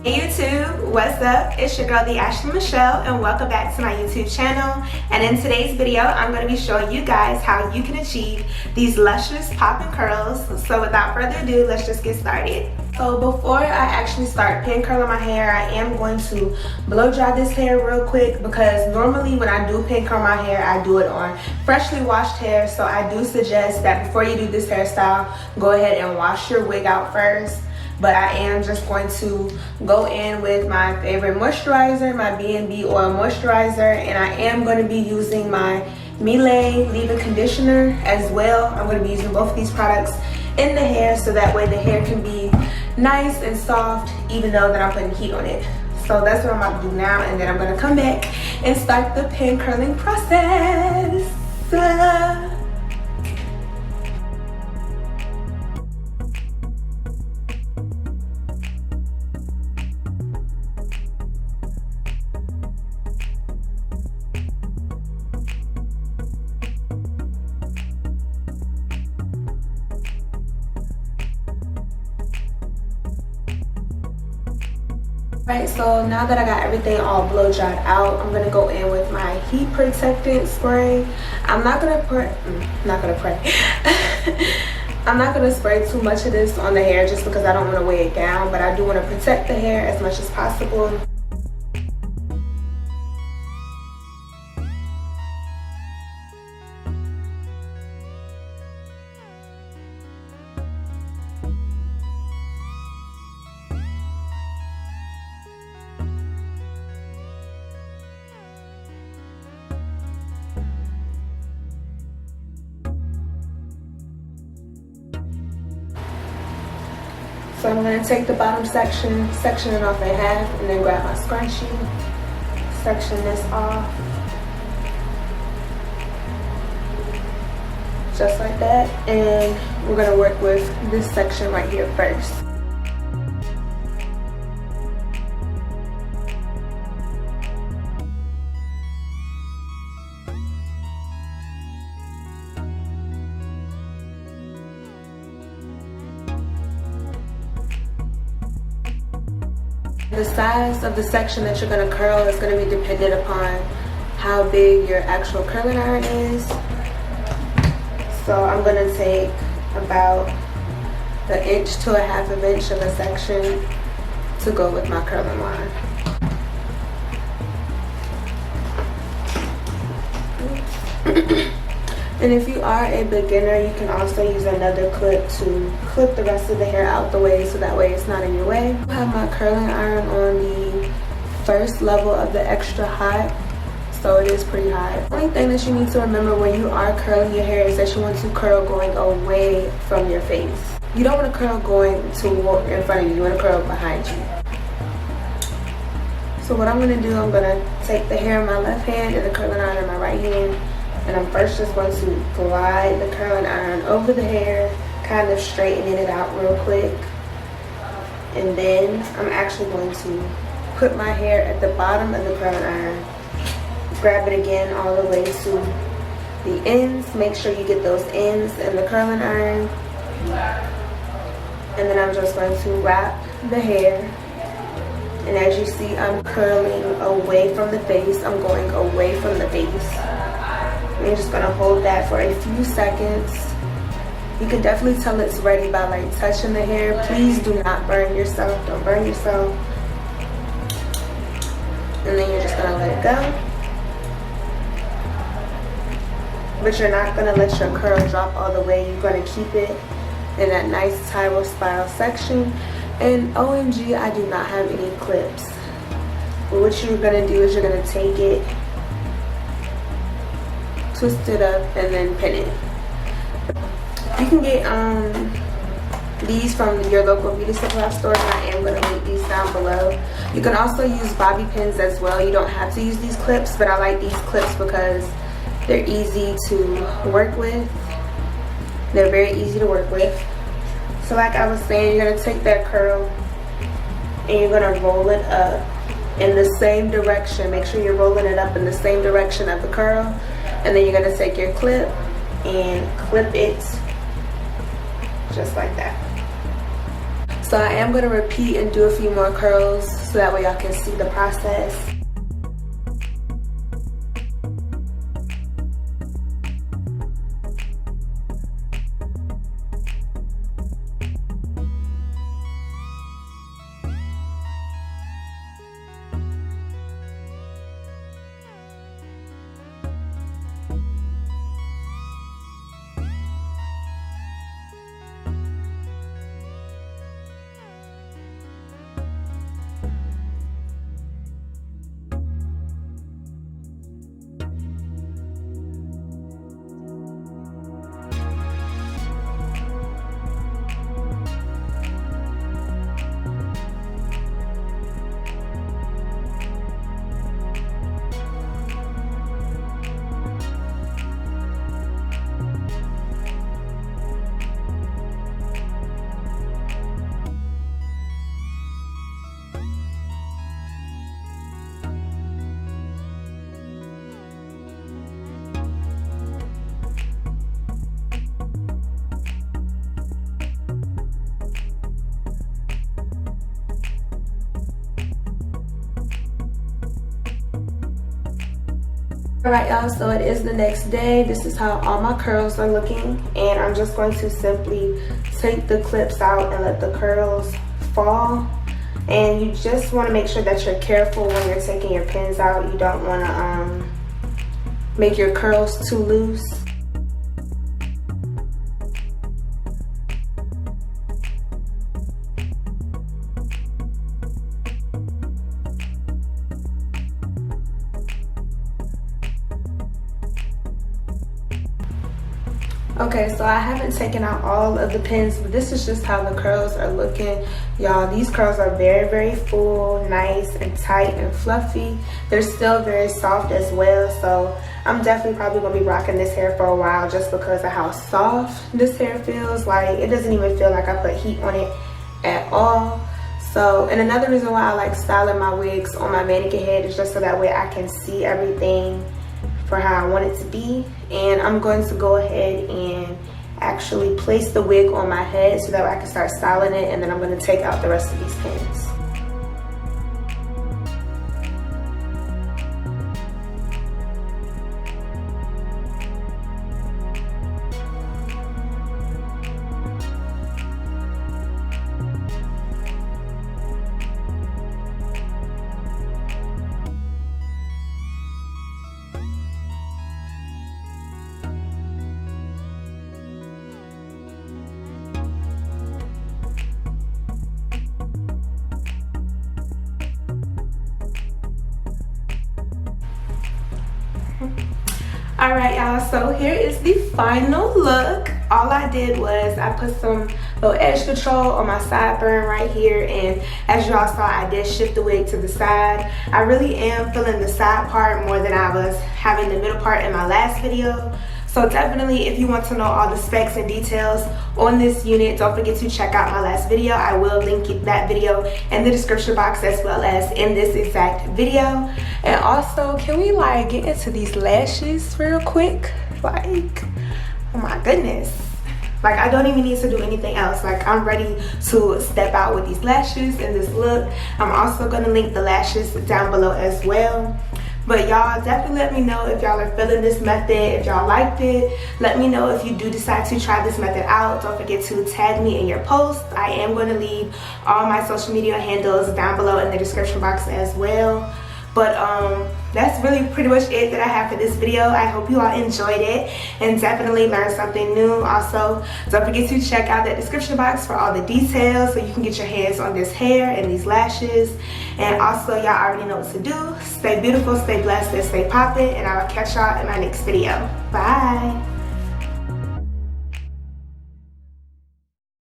Hey YouTube, what's up? It's your girl, the Ashley Michelle, and welcome back to my YouTube channel. And in today's video, I'm going to be showing you guys how you can achieve these luscious popping curls. So without further ado, let's just get started. So before I actually start pin curling my hair, I am going to blow dry this hair real quick because normally when I do pin curl my hair, I do it on freshly washed hair. So I do suggest that before you do this hairstyle, go ahead and wash your wig out first. But I am just going to go in with my favorite moisturizer, my B&B oil moisturizer, and I am going to be using my Miele leave-in conditioner as well. I'm going to be using both of these products in the hair so that way the hair can be nice and soft even though that I'm putting heat on it. So that's what I'm about to do now, and then I'm going to come back and start the pin curling process. Right, so now that I got everything all blow dried out, I'm gonna go in with my heat protectant spray. I'm not gonna spray too much of this on the hair just because I don't want to weigh it down, but I do want to protect the hair as much as possible. So I'm going to take the bottom section it off in half, and then grab my scrunchie, section this off, just like that, and we're going to work with this section right here first. The size of the section that you're going to curl is going to be dependent upon how big your actual curling iron is. So I'm going to take about an inch to a half an inch of a section to go with my curling line. And if you are a beginner, you can also use another clip to clip the rest of the hair out the way so that way it's not in your way. I have my curling iron on the first level of the extra hot, so it is pretty hot. The only thing that you need to remember when you are curling your hair is that you want to curl going away from your face. You don't want to curl going to in front of you, you want to curl behind you. So what I'm going to do, I'm going to take the hair in my left hand and the curling iron in my right hand. And I'm first just going to glide the curling iron over the hair, kind of straightening it out real quick. And then I'm actually going to put my hair at the bottom of the curling iron, grab it again all the way to the ends. Make sure you get those ends in the curling iron. And then I'm just going to wrap the hair. And as you see, I'm curling away from the face. I'm going away from the face. You're just gonna hold that for a few seconds. You can definitely tell it's ready by like touching the hair. Please do not burn yourself. Don't burn yourself. And then you're just gonna let it go. But you're not gonna let your curl drop all the way. You're gonna keep it in that nice spiral section. And OMG, I do not have any clips. But what you're gonna do is you're gonna take it, twist it up, and then pin it. You can get these from your local beauty supply store, and I am going to link these down below. You can also use bobby pins as well. You don't have to use these clips, but I like these clips because they're easy to work with. They're very easy to work with. So like I was saying, you're going to take that curl and you're going to roll it up in the same direction. Make sure you're rolling it up in the same direction of the curl. And then you're going to take your clip and clip it just like that. So I am going to repeat and do a few more curls so that way y'all can see the process. Alright y'all, so it is the next day. This is how all my curls are looking, and I'm just going to simply take the clips out and let the curls fall. And you just want to make sure that you're careful when you're taking your pins out. You don't want to make your curls too loose. Okay, so I haven't taken out all of the pins, but this is just how the curls are looking. Y'all, these curls are very, very full, nice and tight and fluffy. They're still very soft as well, so I'm definitely probably going to be rocking this hair for a while just because of how soft this hair feels. Like, it doesn't even feel like I put heat on it at all. So, and another reason why I like styling my wigs on my mannequin head is just so that way I can see everything for how I want it to be. And I'm going to go ahead and actually place the wig on my head so that I can start styling it, and then I'm going to take out the rest of these pins. Alright y'all, so here is the final look. All I did was I put some little edge control on my sideburn right here, and as y'all saw, I did shift the wig to the side. I really am feeling the side part more than I was having the middle part in my last video. So definitely, if you want to know all the specs and details on this unit, don't forget to check out my last video. I will link that video in the description box as well as in this exact video. And also, can we like get into these lashes real quick? Like, oh my goodness. Like, I don't even need to do anything else. Like, I'm ready to step out with these lashes and this look. I'm also going to link the lashes down below as well. But y'all definitely let me know if y'all are feeling this method, if y'all liked it. Let me know if you do decide to try this method out. Don't forget to tag me in your post. I am going to leave all my social media handles down below in the description box as well. But that's really pretty much it that I have for this video. I hope you all enjoyed it and definitely learned something new. Also, don't forget to check out that description box for all the details so you can get your hands on this hair and these lashes. And also, y'all already know what to do. Stay beautiful, stay blessed, and stay poppin'. And I will catch y'all in my next video. Bye.